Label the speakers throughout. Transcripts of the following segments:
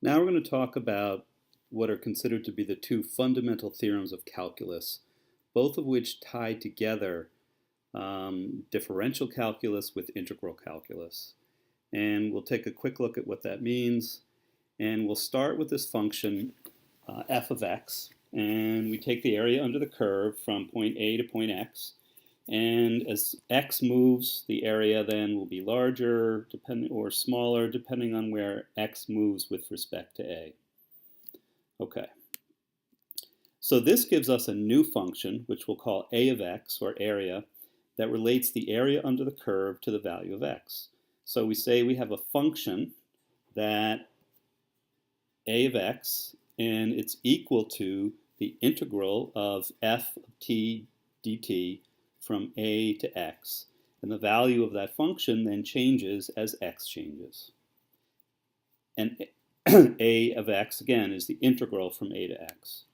Speaker 1: Now we're going to talk about what are considered to be the two fundamental theorems of calculus, both of which tie together differential calculus with integral calculus. And we'll take a quick look at what that means. And we'll start with this function f of x. And we take the area under the curve from point A to point x. And as x moves, the area then will be larger or smaller depending on where x moves with respect to a. Okay. So this gives us a new function, which we'll call a of x, or area, that relates the area under the curve to the value of x. So we say we have a function that a of x, and it's equal to the integral of f of t dt from a to x. And the value of that function then changes as x changes. And a of x, again, is the integral from a to x.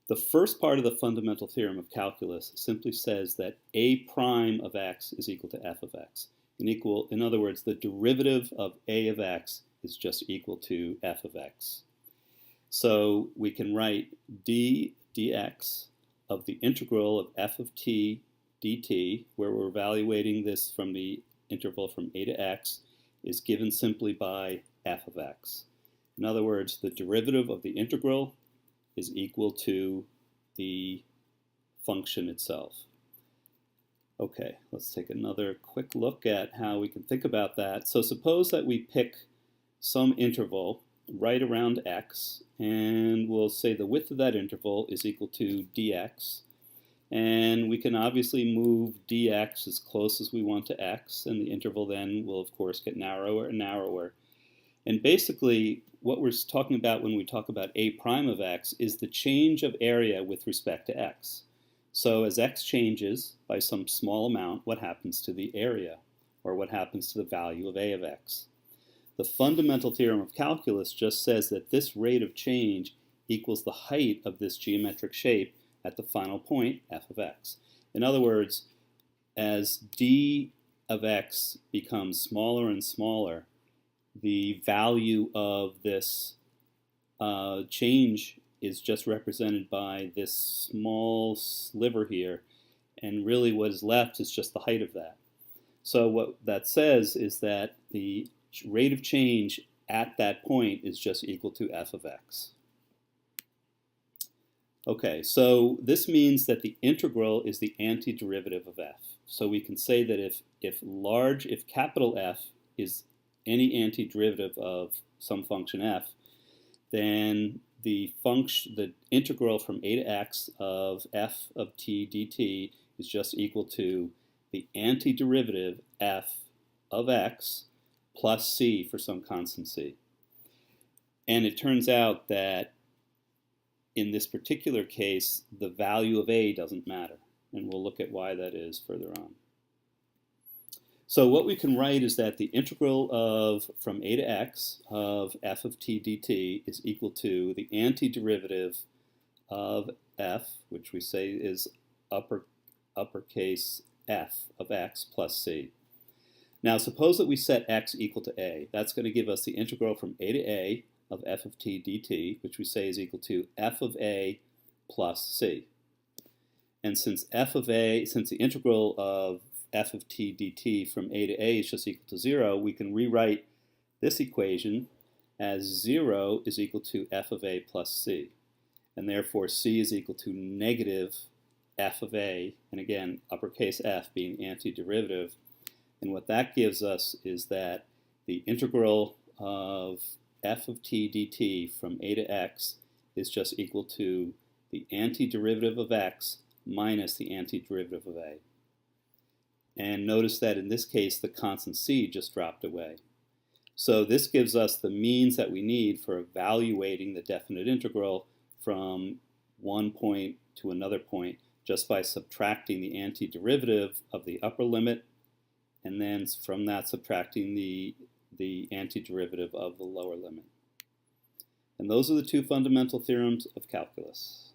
Speaker 1: The first part of the fundamental theorem of calculus simply says that a prime of x is equal to f of x. In other words, the derivative of a of x is just equal to f of x. So we can write d dx of the integral of f of t dt, where we're evaluating this from the interval from a to x, is given simply by f of x. In other words, the derivative of the integral is equal to the function itself. Okay, let's take another quick look at how we can think about that. So suppose that we pick some interval right around x, and we'll say the width of that interval is equal to dx. And we can obviously move dx as close as we want to x, and the interval then will, of course, get narrower and narrower. And basically, what we're talking about when we talk about a prime of x is the change of area with respect to x. So as x changes by some small amount, what happens to the area, or what happens to the value of a of x? The fundamental theorem of calculus just says that this rate of change equals the height of this geometric shape at the final point, f of x. In other words, as d of x becomes smaller and smaller, the value of this change is just represented by this small sliver here, and really what is left is just the height of that. So what that says is that the rate of change at that point is just equal to f of x. Okay, so this means that the integral is the antiderivative of f. So we can say that if capital F is any antiderivative of some function f, then the integral from a to x of f of t dt is just equal to the antiderivative f of x plus c for some constant c. And it turns out that in this particular case, the value of a doesn't matter. And we'll look at why that is further on. So what we can write is that the integral of from a to x of f of t dt is equal to the antiderivative of f, which we say is uppercase f of x plus c. Now suppose that we set x equal to a. That's going to give us the integral from a to a of f of t dt, which we say is equal to f of a plus c. And since the integral of f of t dt from a to a is just equal to 0, we can rewrite this equation as 0 is equal to f of a plus c. And therefore c is equal to negative f of a, and again, uppercase f being antiderivative. And what that gives us is that the integral of f of t dt from a to x is just equal to the antiderivative of x minus the antiderivative of a. And notice that in this case, the constant c just dropped away. So this gives us the means that we need for evaluating the definite integral from one point to another point just by subtracting the antiderivative of the upper limit, and then from that subtracting the antiderivative of the lower limit. And those are the two fundamental theorems of calculus.